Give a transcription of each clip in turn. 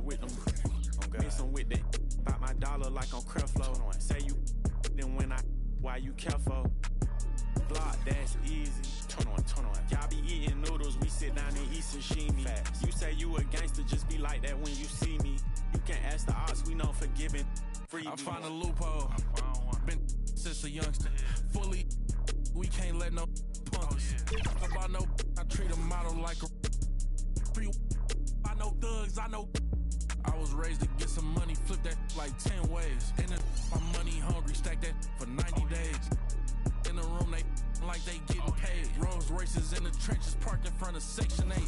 with them. Mix them with that. About my dollar like on Creflo. Say you then when I why you careful. Block, that's easy. Turn on. Y'all be eating noodles, we sit down and eat sashimi. Facts. You say you a gangster, just be like that when you see me. You can ask the ops, we know forgiving. Free. I find a loophole. Been since a youngster. Fully, we can't let no punks. About no, I treat a model like a. I know thugs, I know. I was raised to get some money, flip that like 10 ways. And then my money hungry, stack that for 90 days. In the room, they like they getting paid. Rolls Royces in the trenches, parked in front of Section 8.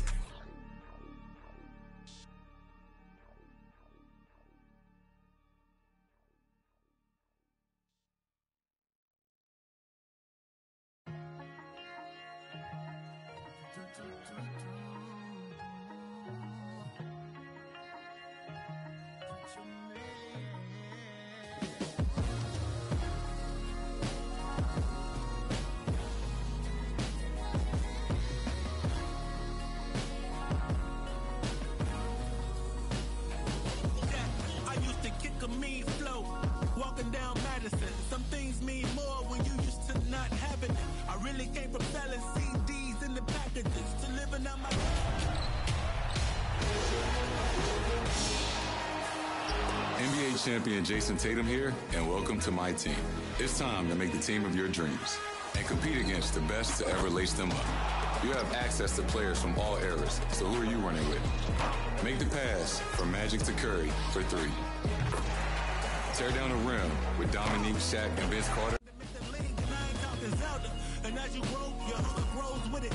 Mean flow, walking down Madison. Some things mean more when you used to not have it. I really came from selling CDs in the packages to living on my. NBA champion Jason Tatum here, and welcome to my team. It's time to make the team of your dreams and compete against the best to ever lace them up. You have access to players from all eras, so who are you running with? Make the pass from Magic to Curry for 3. Tear down the rim with Dominique, Shaq, and Vince Carter. And as you grow, your hunger grows with it.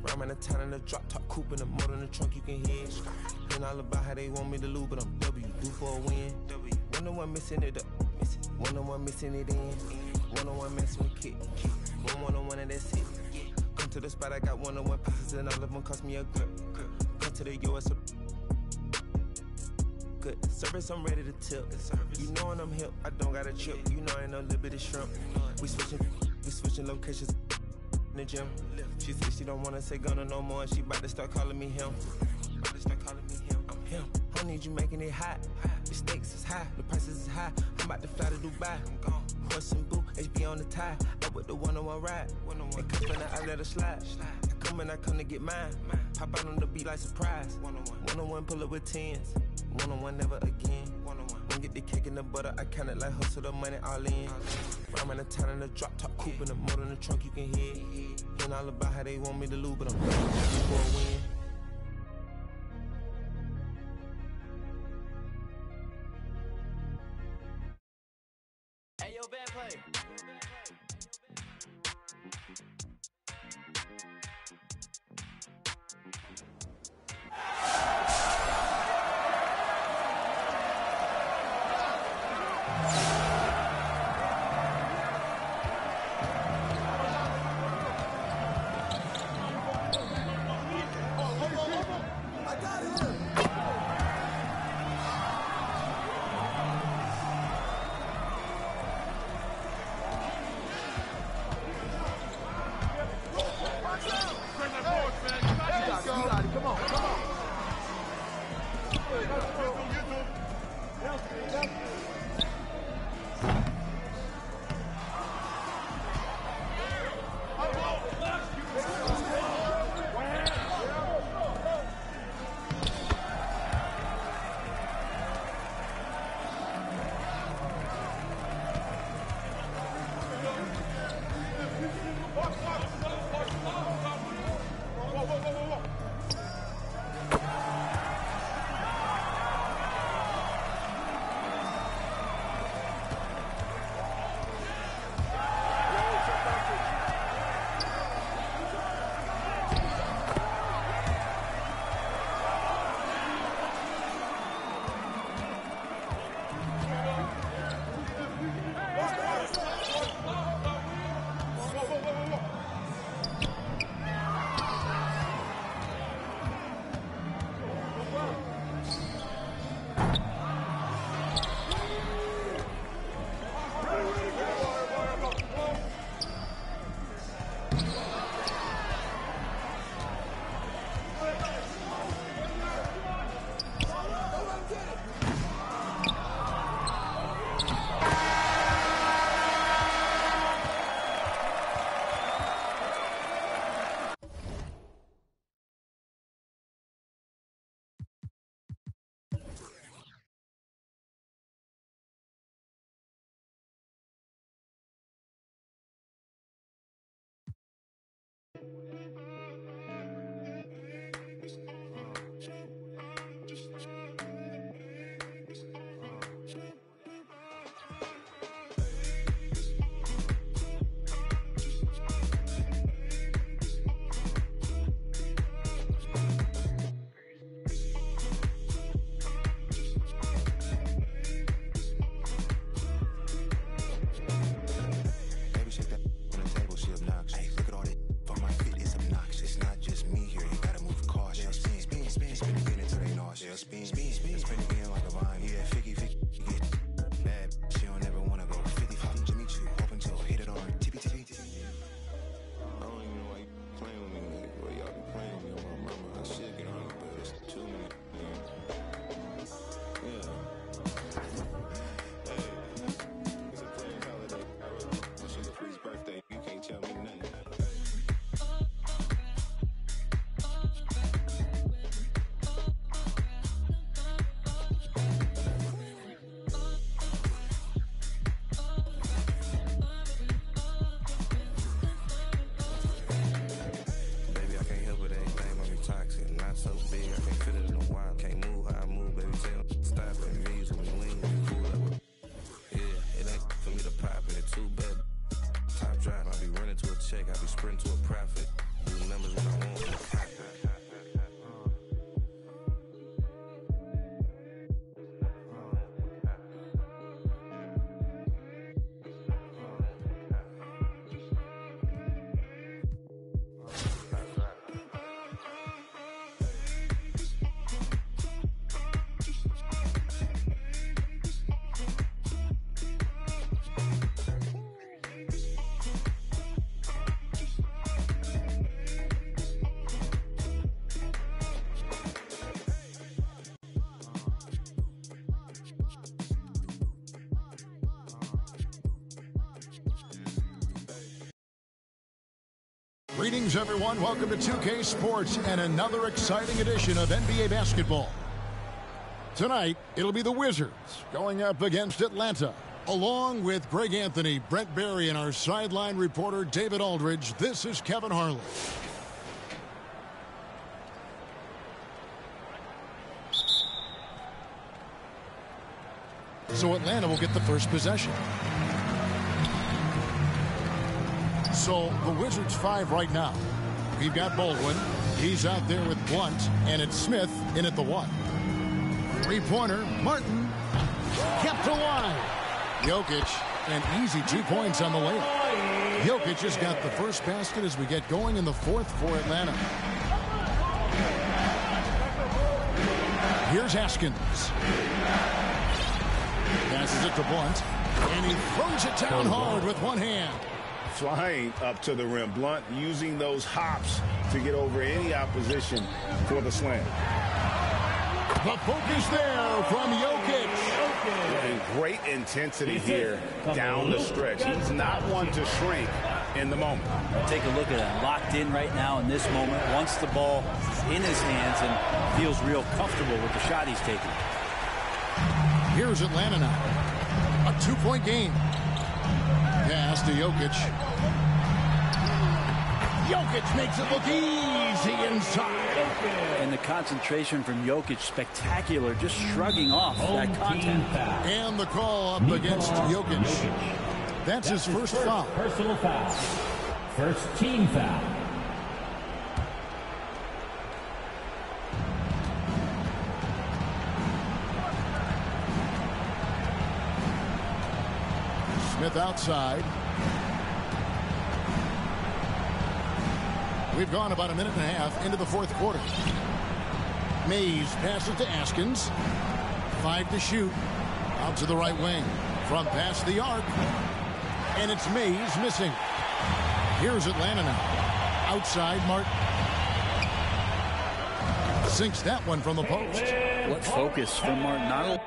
Rhyming the town in the drop top coupe in the motor in the trunk, you can hear it. And all about how they want me to lose, but I'm W, do for a win. One on one missing it up, one on one missing it in. One on one messing with kick. One on one and that's it. Come to the spot, I got one on one pieces and all of them cost me a grip. Come to the US. Good service, I'm ready to tip. You know when I'm hip, I don't got a chip. You know I ain't no little bit of shrimp. We switching locations in the gym. She said she don't wanna say Gunna no more. She about to start calling me him. I'm him. I need you making it hot. The stakes is high, the prices is high. I'm about to fly to Dubai. I'm gone. Horse and boo, HB on the tie. Up with the one-on-one ride. And come from I let her slide. I come and I come to get mine. Pop out on the beat like surprise. One-on-one pull up with tens. One-on-one never again. One get the cake and the butter. I count it like hustle the money all in. Rhyming the town in the drop top coupe in the motor in the trunk, you can hear it. And all about how they want me to lose, but I'm ready for a win. Hey, yo, bad play. Greetings, everyone. Welcome to 2K Sports and another exciting edition of NBA basketball. Tonight, it'll be the Wizards going up against Atlanta. Along with Greg Anthony, Brent Barry, and our sideline reporter, David Aldridge, this is Kevin Harlan. So Atlanta will get the first possession. So the Wizards 5 right now. We've got Baldwin. He's out there with Blunt, and it's Smith in at the 1. Three-pointer, Martin, kept alive. Jokic, an easy 2 points on the layup. Jokic has got the first basket as we get going in the 4th for Atlanta. Here's Haskins. Passes it to Blunt, and he throws it down hard with one hand. Flying up to the rim. Blunt using those hops to get over any opposition for the slam. The poke is there from Jokic. And great intensity here down the stretch. He's not one to shrink in the moment. Take a look at him. Locked in right now in this moment. Wants the ball in his hands and feels real comfortable with the shot he's taking. Here's Atlanta now. A 2-point game. Pass to Jokic. Jokic makes it look easy inside. And the concentration from Jokic, spectacular, just shrugging off that contact. And the call up against Jokic. That's his first foul. Personal foul. First team foul. Smith outside. We've gone about a minute and a half into the 4th quarter. Mays passes to Askins. 5 to shoot. Out to the right wing. From past the arc. And it's Mays missing. Here's Atlanta now. Outside, Martin. Sinks that one from the post. What focus from Martin. Not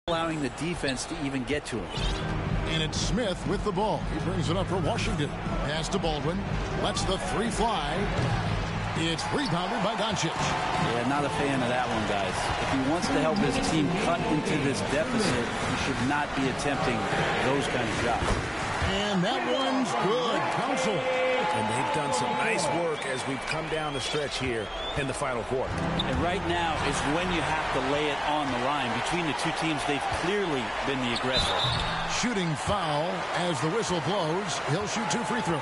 allowing the defense to even get to him. And it's Smith with the ball. He brings it up for Washington. Pass to Baldwin. Lets the 3 fly. It's rebounded by Doncic. Yeah, not a fan of that one, guys. If he wants to help his team cut into this deficit, he should not be attempting those kind of shots. And that one's good. Counsel. And they've done some nice work as we've come down the stretch here in the final quarter. And right now is when you have to lay it on the line. Between the two teams, they've clearly been the aggressor. Shooting foul as the whistle blows. He'll shoot 2 free throws.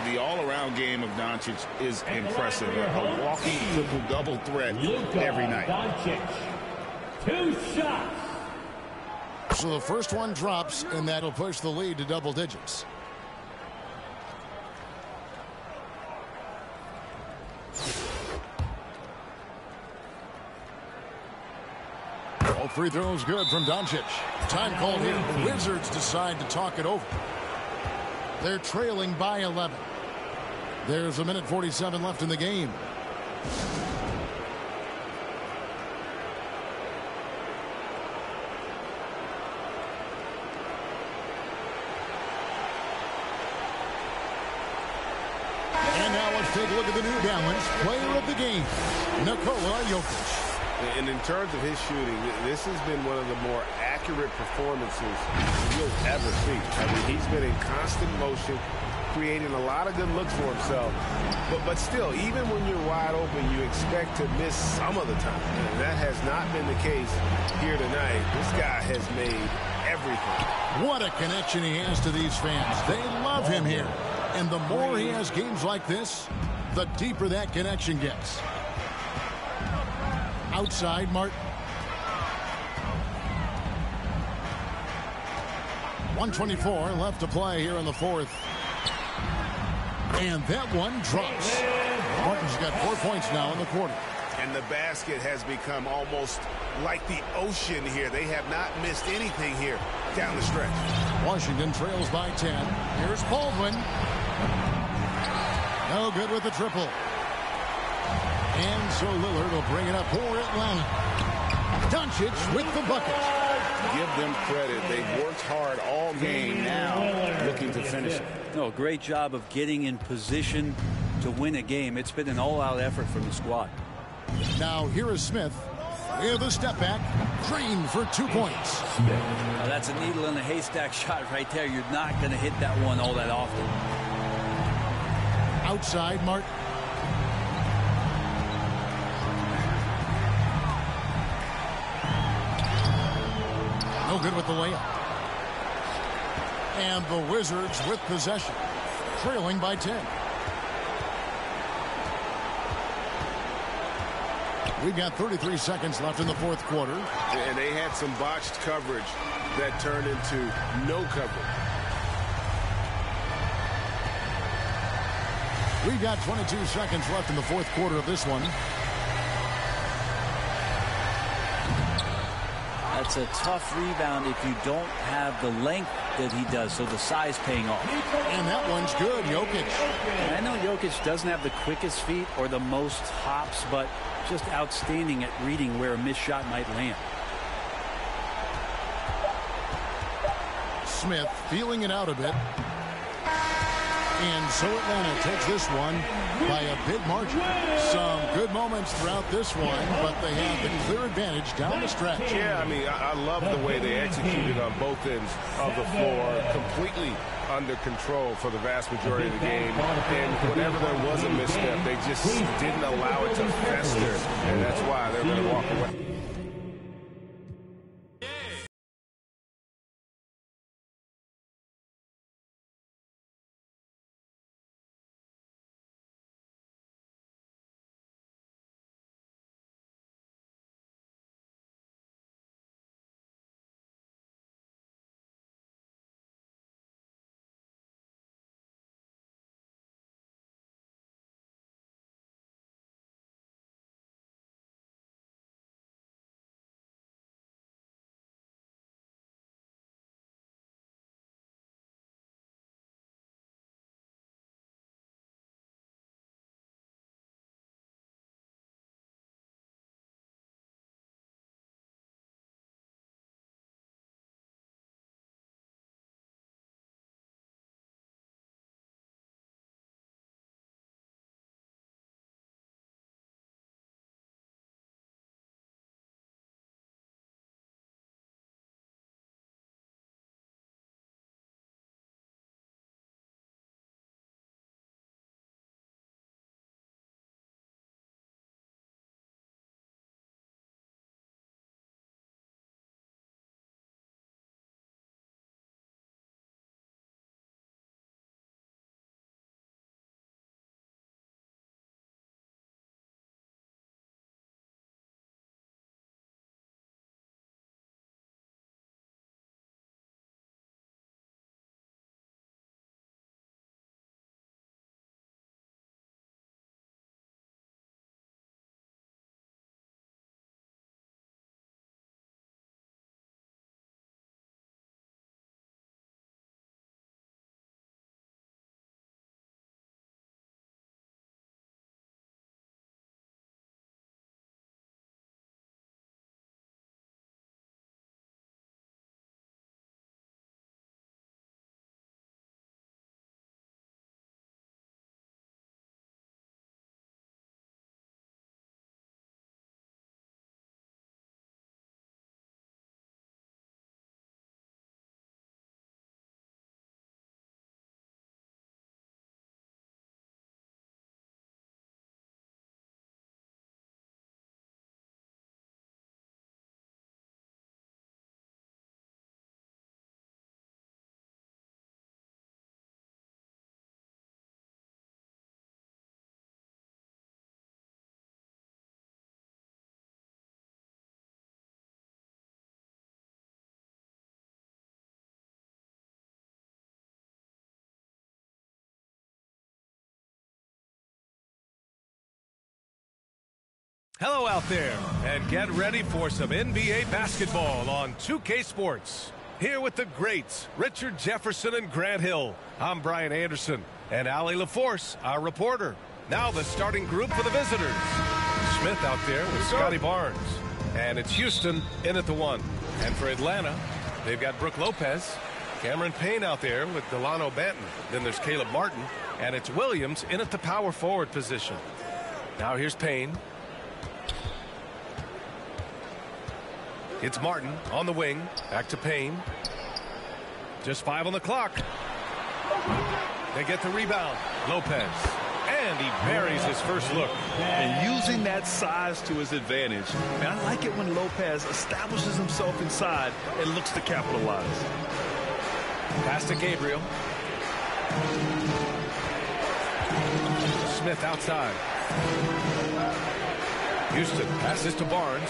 The all-around game of Doncic is impressive. A walking triple-double threat every night. Doncic, 2 shots. So the first one drops, and that'll push the lead to double digits. All free throws good from Doncic. Time called here. The Wizards decide to talk it over. They're trailing by 11. There's a minute 47 left in the game. And now let's take a look at the New Balance player of the game, Nikola Jokic. And in terms of his shooting, this has been one of the more accurate performances you'll ever see. I mean, he's been in constant motion, creating a lot of good looks for himself. But still, even when you're wide open, you expect to miss some of the time. And that has not been the case here tonight. This guy has made everything. What a connection he has to these fans. They love him here. And the more he has games like this, the deeper that connection gets. Outside, Martin. 1:24 left to play here in the fourth. And that one drops. Martin's got 4 points now in the quarter. And the basket has become almost like the ocean here. They have not missed anything here down the stretch. Washington trails by 10. Here's Baldwin. No good with the triple. And so Lillard will bring it up for Atlanta. Doncic with the bucket. Give them credit. They've worked hard all game, now looking to finish it. No, great job of getting in position to win a game. It's been an all-out effort from the squad. Now here is Smith with a step back. Green for 2 points. Now, that's a needle in a haystack shot right there. You're not going to hit that one all that often. Outside, Martin. No good with the layup. And the Wizards with possession, trailing by 10. We've got 33 seconds left in the fourth quarter. And they had some botched coverage that turned into no coverage. We've got 22 seconds left in the fourth quarter of this one. That's a tough rebound if you don't have the length that he does, so the size paying off. And that one's good, Jokic. And I know Jokic doesn't have the quickest feet or the most hops, but just outstanding at reading where a missed shot might land. Smith feeling it out a bit. And so Atlanta takes this one by a big margin. Some good moments throughout this one, but they have the clear advantage down the stretch. Yeah, I mean, I love the way they executed on both ends of the floor. Completely under control for the vast majority of the game. And whenever there was a misstep, they just didn't allow it to fester. And that's why they're going to walk away. Hello out there, and get ready for some NBA basketball on 2K Sports. Here with the greats, Richard Jefferson and Grant Hill. I'm Brian Anderson, and Allie LaForce, our reporter. Now the starting group for the visitors. Smith out there with Scotty Barnes. And it's Houston in at the 1. And for Atlanta, they've got Brooke Lopez, Cameron Payne out there with Delano Banton. Then there's Caleb Martin, and it's Williams in at the power forward position. Now here's Payne. It's Martin on the wing. Back to Payne. Just 5 on the clock. They get the rebound. Lopez. And he buries his first look. And using that size to his advantage. And I like it when Lopez establishes himself inside and looks to capitalize. Pass to Gabriel. Smith outside. Houston passes to Barnes.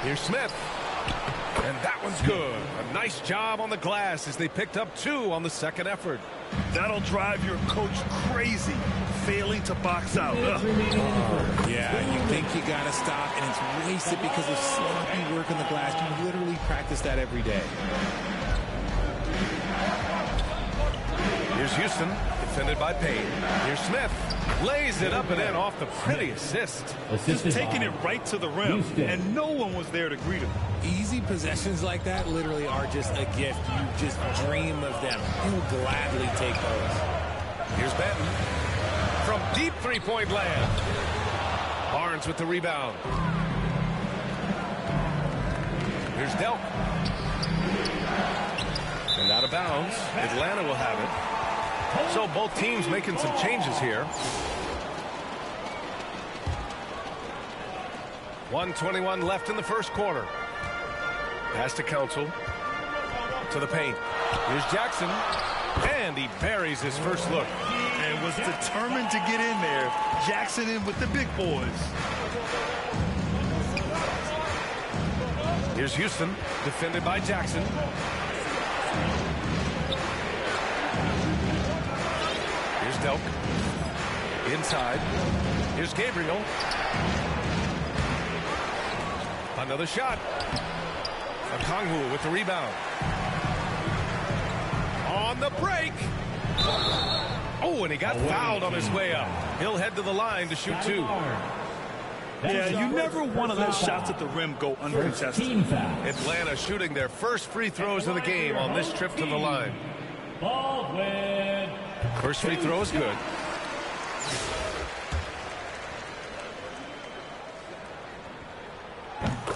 Here's Smith. And that one's good. A nice job on the glass as they picked up 2 on the second effort. That'll drive your coach crazy, failing to box out. Yeah, you think you got to stop, and it's wasted because of sloppy work on the glass. You literally practice that every day. Here's Houston, defended by Payne. Here's Smith. Lays it up and in off the pretty assist. Just taking it right to the rim, and no one was there to greet him. Easy possessions like that literally are just a gift. You just dream of them. You'll gladly take those. Here's Benton from deep three-point land. Barnes with the rebound. Here's Delk. And out of bounds. Atlanta will have it. So both teams making some changes here. 1:21 left in the first quarter. Pass to Council. To the paint. Here's Jackson. And he buries his first look. And was determined to get in there. Jackson in with the big boys. Here's Houston. Defended by Jackson. Here's Delk. Inside. Here's Gabriel. Another shot. Okongwu with the rebound. On the break. Oh, and he got fouled on his way up. He'll head to the line to shoot 2. Yeah, you never want to let shots at the rim go uncontested. Atlanta shooting their first free throws of the game on this trip to the line. First free throw is good.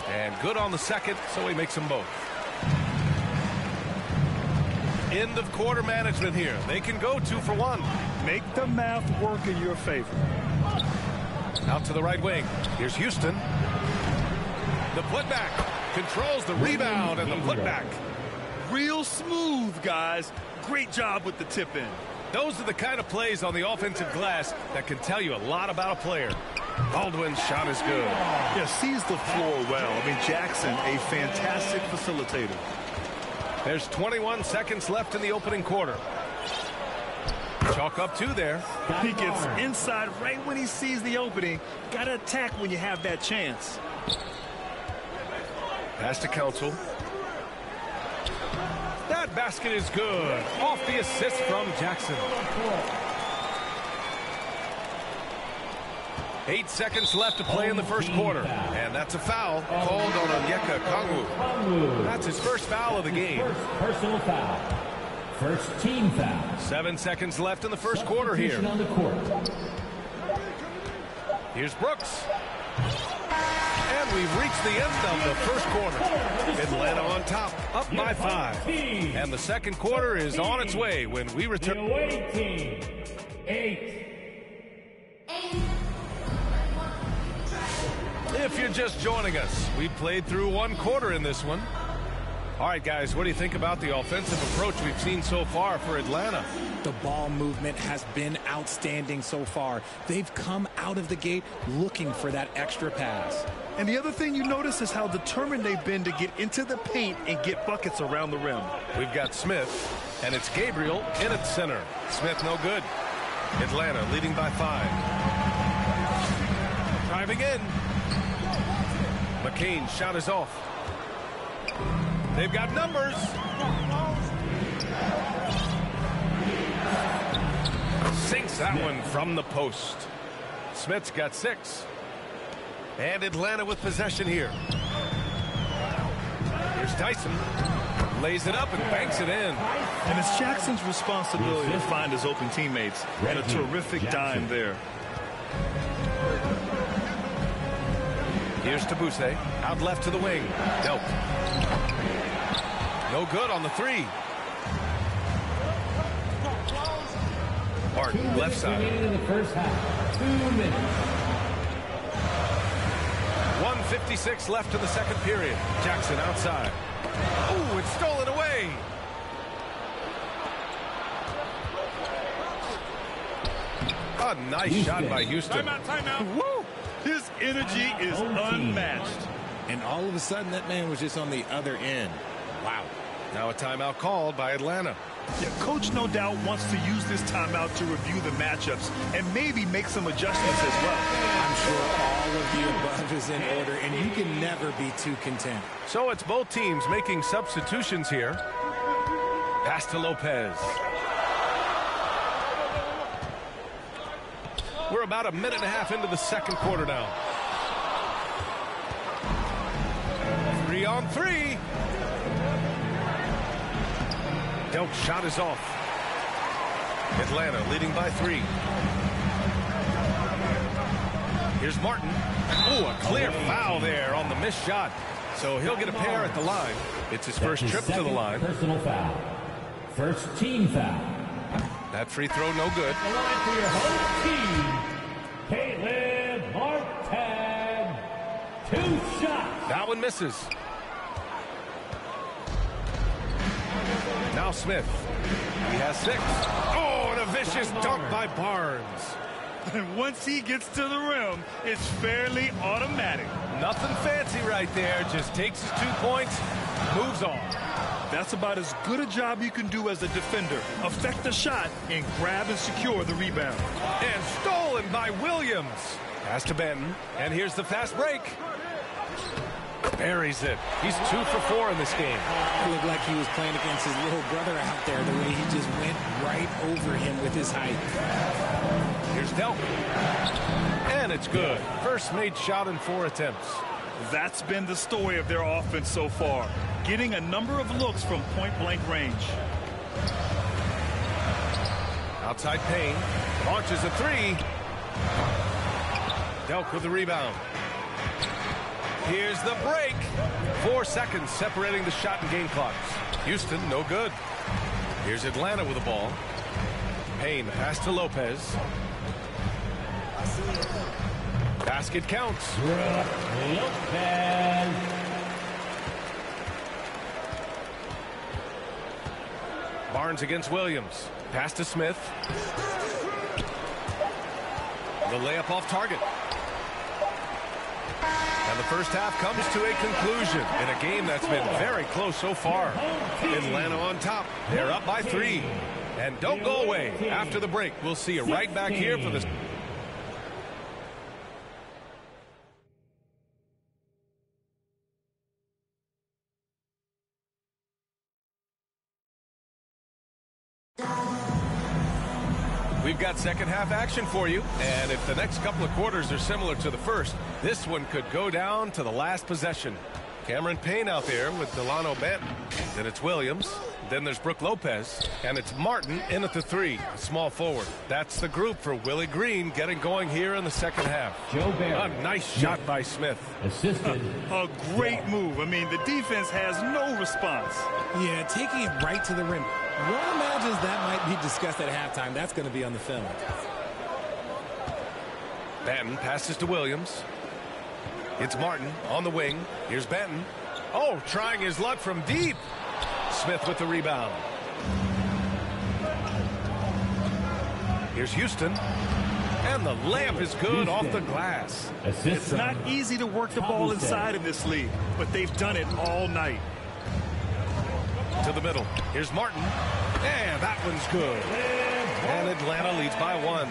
And good on the second, so he makes them both. End of quarter management here. They can go 2 for 1. Make the math work in your favor. Out to the right wing. Here's Houston. The putback. Controls the rebound and the putback. Real smooth, guys. Great job with the tip in. Those are the kind of plays on the offensive glass that can tell you a lot about a player. Baldwin's shot is good. Yeah, sees the floor well. I mean, Jackson, a fantastic facilitator. There's 21 seconds left in the opening quarter. Chalk up 2 there. He gets inside right when he sees the opening. Got to attack when you have that chance. Pass to Council. That basket is good. Off the assist from Jackson. 8 seconds left to play in the first quarter. And that's a foul called on Onyeka Okongwu. That's his first foul of the game. Personal foul. First team foul. 7 seconds left in the first quarter here. On the court. Here's Brooks. And we've reached the end of the first quarter. Atlanta on top, up by 5. And the second quarter is on its way when we return. The away team, 8. If you're just joining us, we played through 1 quarter in this one. All right, guys, what do you think about the offensive approach we've seen so far for Atlanta? The ball movement has been outstanding so far. They've come out of the gate looking for that extra pass. And the other thing you notice is how determined they've been to get into the paint and get buckets around the rim. We've got Smith, and it's Gabriel in at center. Smith no good. Atlanta leading by 5. Driving in. McCain shot is off. They've got numbers. Sinks that one from the post. Smith's got 6. And Atlanta with possession here. Here's Tyson. Lays it up and banks it in. And it's Jackson's responsibility to find his open teammates. And a terrific dime there. Here's Tabuse. Out left to the wing. Delp. No good on the 3. Martin left side. In the first half. 2 minutes. 1:56 left in the second period. Jackson outside. Oh, it's stolen away. A nice shot by Houston. Timeout. Woo! His energy is unmatched. And all of a sudden, that man was just on the other end. Wow. Now a timeout called by Atlanta. Yeah, coach no doubt wants to use this timeout to review the matchups and maybe make some adjustments as well. I'm sure all of the above is in order, and you can never be too content. So it's both teams making substitutions here. Pass to Lopez. We're about a minute and a half into the second quarter now. 3 on 3. Delp shot is off. Atlanta leading by 3. Here's Martin. Oh, a clear foul there on the missed shot. So he'll get a pair at the line. It's his first trip to the line. Personal foul. First team foul. That free throw no good. The line for your home team, Caleb Martin. 2 shots. That one misses. Now Smith. He has 6. Oh, and a vicious dunk by Barnes. And once he gets to the rim, it's fairly automatic. Nothing fancy right there. Just takes his 2 points, moves on. That's about as good a job you can do as a defender. Affect the shot and grab and secure the rebound. And stolen by Williams. Pass to Benton. And here's the fast break. Buries it. He's 2 for 4 in this game. It looked like he was playing against his little brother out there, the way he just went right over him with his height. Here's Delp. And it's good. First made shot in 4 attempts. That's been the story of their offense so far. Getting a number of looks from point-blank range. Outside Payne. Launches a 3. Delp with the rebound. Here's the break. 4 seconds separating the shot and game clocks. Houston, no good. Here's Atlanta with the ball. Payne, pass to Lopez. Basket counts. Lopez. Barnes against Williams. Pass to Smith. The layup off target. And the first half comes to a conclusion in a game that's been very close so far. Atlanta on top. They're up by 3. And don't go away. After the break, we'll see you right back here for this. We've got second half action for you, and if the next couple of quarters are similar to the first, this one could go down to the last possession. Cameron Payne out there with Delano Benton. Then it's Williams. Then there's Brook Lopez. And it's Martin in at the 3, a small forward. That's the group for Willie Green getting going here in the second half. Joe Barry. A nice shot by Smith. Assisted. A great move. I mean, the defense has no response. Yeah, taking it right to the rim. One imagines that might be discussed at halftime. That's going to be on the film. Benton passes to Williams. It's Martin on the wing. Here's Benton. Oh, trying his luck from deep. Smith with the rebound. Here's Houston. And the layup is good off the glass. It's not easy to work the ball inside in this league, but they've done it all night. To the middle. Here's Martin. And that one's good. And Atlanta leads by 1.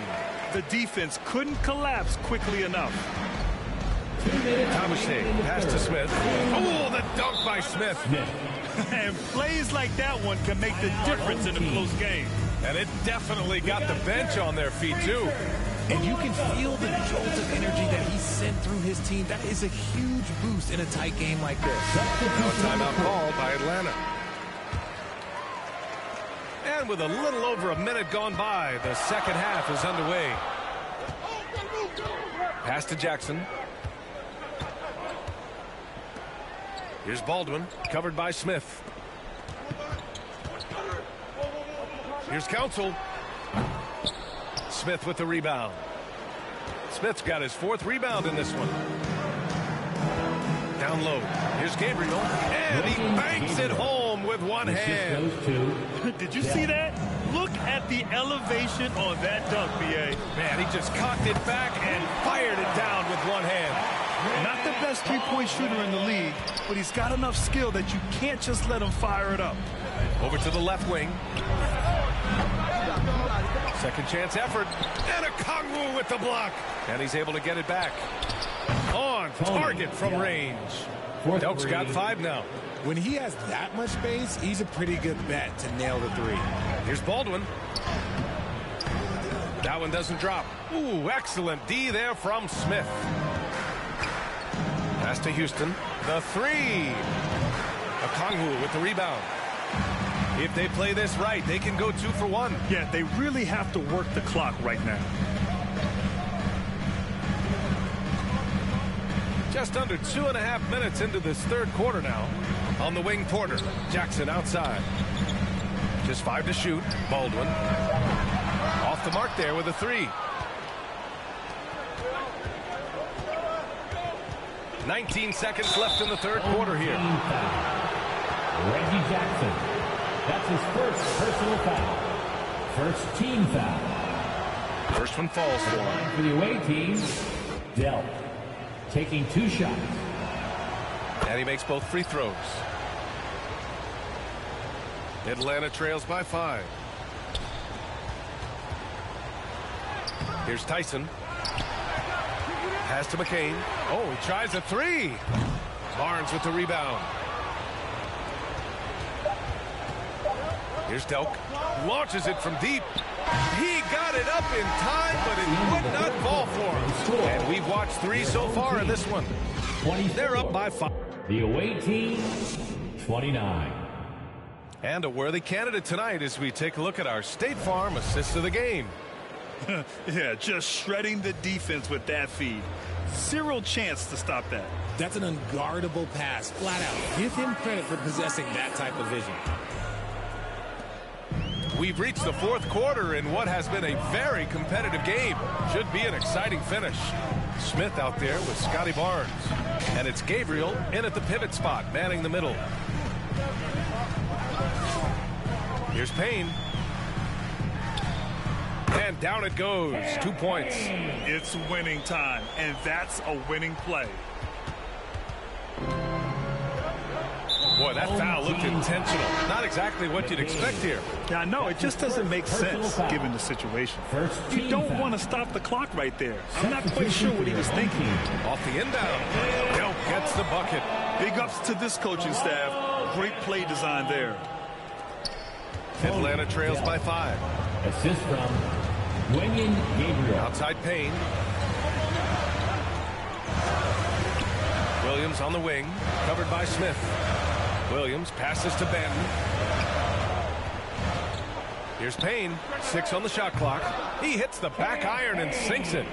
The defense couldn't collapse quickly enough. Thomas pass to Smith. Oh, the dunk by Smith. And plays like that one can make the difference in a close game. And it definitely got the bench on their feet, too. And you can feel the jolt of energy that he sent through his team. That is a huge boost in a tight game like this. Now a timeout called by Atlanta. And with a little over a minute gone by, the second half is underway. Pass to Jackson. Here's Baldwin, covered by Smith. Here's Council. Smith with the rebound. Smith's got his 4th rebound in this one. Down low. Here's Gabriel. And he banks it home with one hand. Did you see that? Look at the elevation on that dunk, B.A. Man, he just cocked it back and fired it down with one hand. Not the best three-point shooter in the league, but he's got enough skill that you can't just let him fire it up. Over to the left wing. Second chance effort. And a Kongwu with the block. And he's able to get it back. On target from range. Delk's got 5 now. When he has that much space, he's a pretty good bet to nail the 3. Here's Baldwin. That one doesn't drop. Ooh, excellent D there from Smith. Pass to Houston. The 3. Okongwu with the rebound. If they play this right, they can go 2 for 1. Yeah, they really have to work the clock right now. Just under 2.5 minutes into this third quarter now. On the wing, Porter. Jackson outside. Just 5 to shoot. Baldwin. Off the mark there with a 3. 19 seconds left in the third quarter here. Reggie Jackson. That's his first personal foul. First team foul. First one falls for him. For the away team, Delk. Taking 2 shots. And he makes both free throws. Atlanta trails by 5. Here's Tyson. Pass to McCain. Oh, he tries a 3. Barnes with the rebound. Here's Delk. Launches it from deep. He got it up in time, but it would not fall for him. And we've watched 3 so far in this one. They're up by 5. The away team, 29. And a worthy candidate tonight as we take a look at our State Farm assist of the game. Yeah, just shredding the defense with that feed. 0 chance to stop that. That's an unguardable pass, flat out. Give him credit for possessing that type of vision. We've reached the fourth quarter in what has been a very competitive game. Should be an exciting finish. Smith out there with Scotty Barnes. And it's Gabriel in at the pivot spot, manning the middle. Here's Payne. And down it goes. 2 points. It's winning time, and that's a winning play. Boy, that foul looked intentional. Not exactly what you'd expect here. Yeah, I know. It just doesn't make sense given the situation. You don't want to stop the clock right there. I'm not quite sure what he was thinking. Off the inbound. Delk gets the bucket. Big ups to this coaching staff. Great play design there. Atlanta trails by 5. Assist from Wenyen Gabriel. Outside Payne. Williams on the wing, covered by Smith. Williams passes to Banton. Here's Payne, 6 on the shot clock. He hits the back iron and sinks it.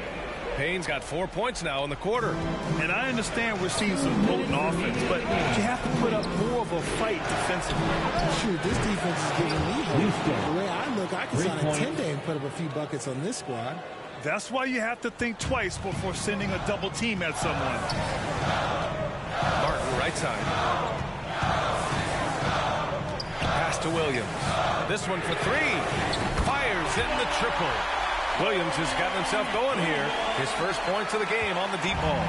Payne's got 4 points now in the quarter. And I understand we're seeing some potent offense, but you have to put up more of a fight defensively. Shoot, this defense is giving me hope. The way I look, I can sign a 10-day and put up a few buckets on this squad. That's why you have to think twice before sending a double team at someone. Martin, right side. Pass to Williams. This one for three. Fires in the triple. Williams has got himself going here. His first points of the game on the deep ball.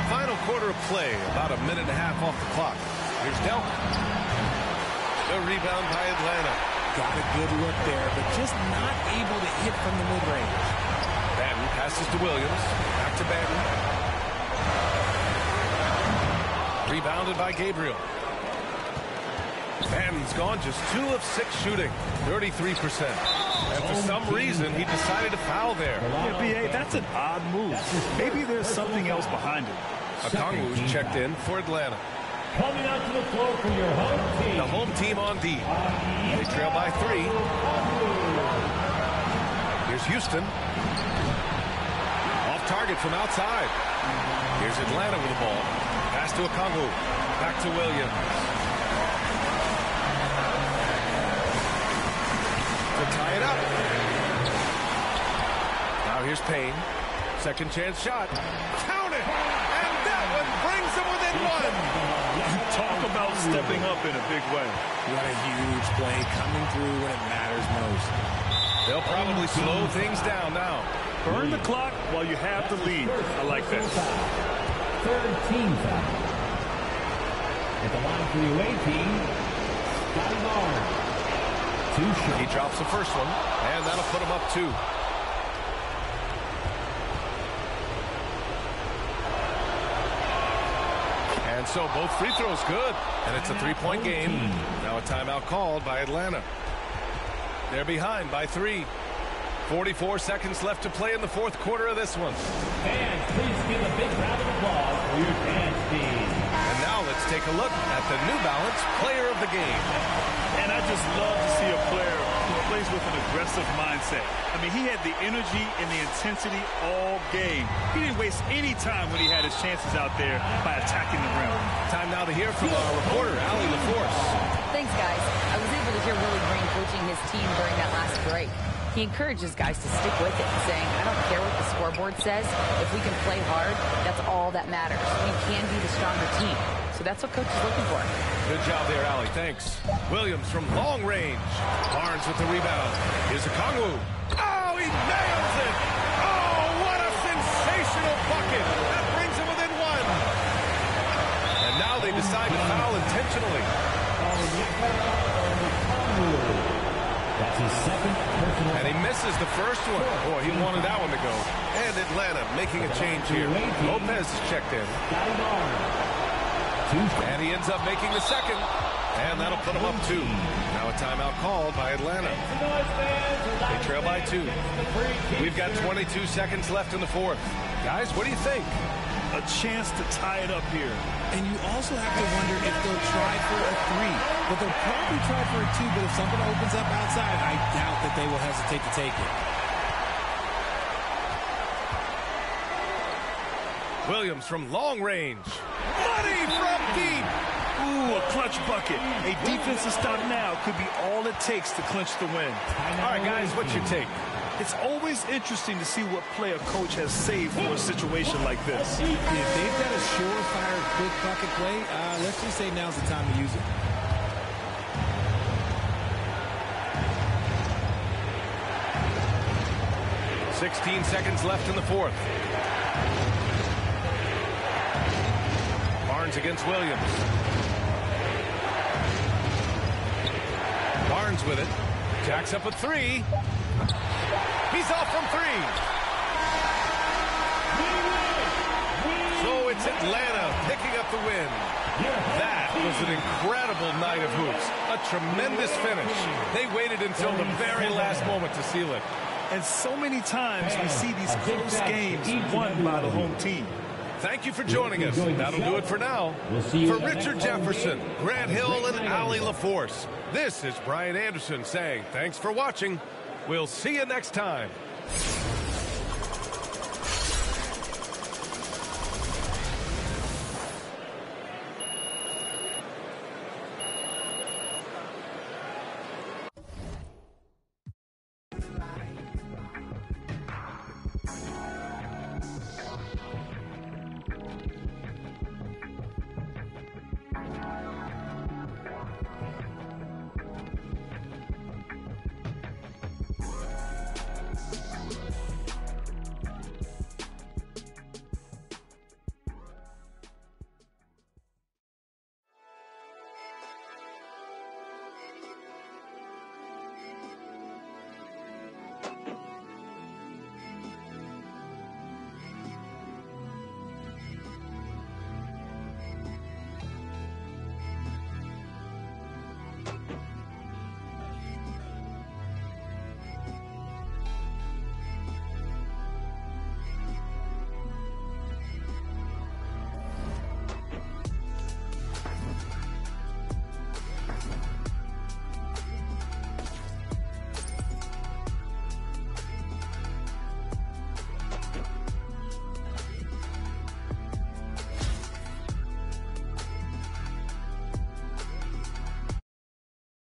Final quarter of play, about a minute and a half off the clock. Here's Delk. The rebound by Atlanta. Got a good look there, but just not able to hit from the mid-range. Batten passes to Williams. Back to Batten. Rebounded by Gabriel. Batten's gone just 2 of 6 shooting, 33%. And for some reason, he decided to foul there. Yeah, B.A., that's an odd move. Maybe there's something else behind it. Okongwu's checked in for Atlanta. Coming out to the floor for your home team. The home team on D. They trail by 3. Here's Houston. Off target from outside. Here's Atlanta with the ball. Pass to Okongwu. Back to Williams. To tie it up. Now here's Payne. Second chance shot. Count it! And that one brings them within 1. Talk about stepping up in a big way. What a huge play coming through when it matters most. They'll probably slow things down now. Burn the clock while you have the lead. I like that. Third team foul. At the line for the away team, Scotty Barnes. 2 shots. He drops the first one, and that'll put him up 2. And so both free throws good, and it's a 3-point game. Now a timeout called by Atlanta. They're behind by 3. 44 seconds left to play in the fourth quarter of this one. Fans, please give a big round of applause for your dance team. And now let's take a look at the New Balance Player of the Game. And I just love to see a player who plays with an aggressive mindset. I mean, he had the energy and the intensity all game. He didn't waste any time when he had his chances out there by attacking the rim. Time now to hear from our reporter, Allie LaForce. Thanks, guys. I was able to hear Willie Green coaching his team during that last break. He encourages guys to stick with it, saying, I don't care what the scoreboard says. If we can play hard, that's all that matters. We can be the stronger team. So that's what coach is looking for. Good job there, Allie. Thanks. Williams from long range. Barnes with the rebound. Here's Okongwu. Oh, he nails it! Oh, what a sensational bucket! That brings him within 1. And now they decide to foul intentionally. That's his second personal. And he misses the first one. Boy, he wanted that one to go. And Atlanta making a change here. Lopez is checked in. And he ends up making the second. And that'll put him up 2. Now a timeout called by Atlanta. They trail by 2. We've got 22 seconds left in the fourth. Guys, what do you think? A chance to tie it up here. And you also have to wonder if they'll try for a 3. But they'll probably try for a 2, but if something opens up outside, I doubt that they will hesitate to take it. Williams from long range. Money from deep. Ooh, a clutch bucket. A defensive stop now could be all it takes to clinch the win. All right, guys, what's your take? It's always interesting to see what play a coach has saved for a situation like this. If they've got a surefire quick bucket play, let's just say now's the time to use it. .16 seconds left in the fourth. Barnes against Williams. Barnes with it. Jacks up a 3. He's off from 3. So it's Atlanta picking up the win. That was an incredible night of hoops. A tremendous finish. They waited until the very last moment to seal it. And so many times we see these close games won by the home team. Thank you for joining us. That'll do it for now. For Richard Jefferson, Grant Hill, and Allie LaForce, this is Brian Anderson saying thanks for watching. We'll see you next time.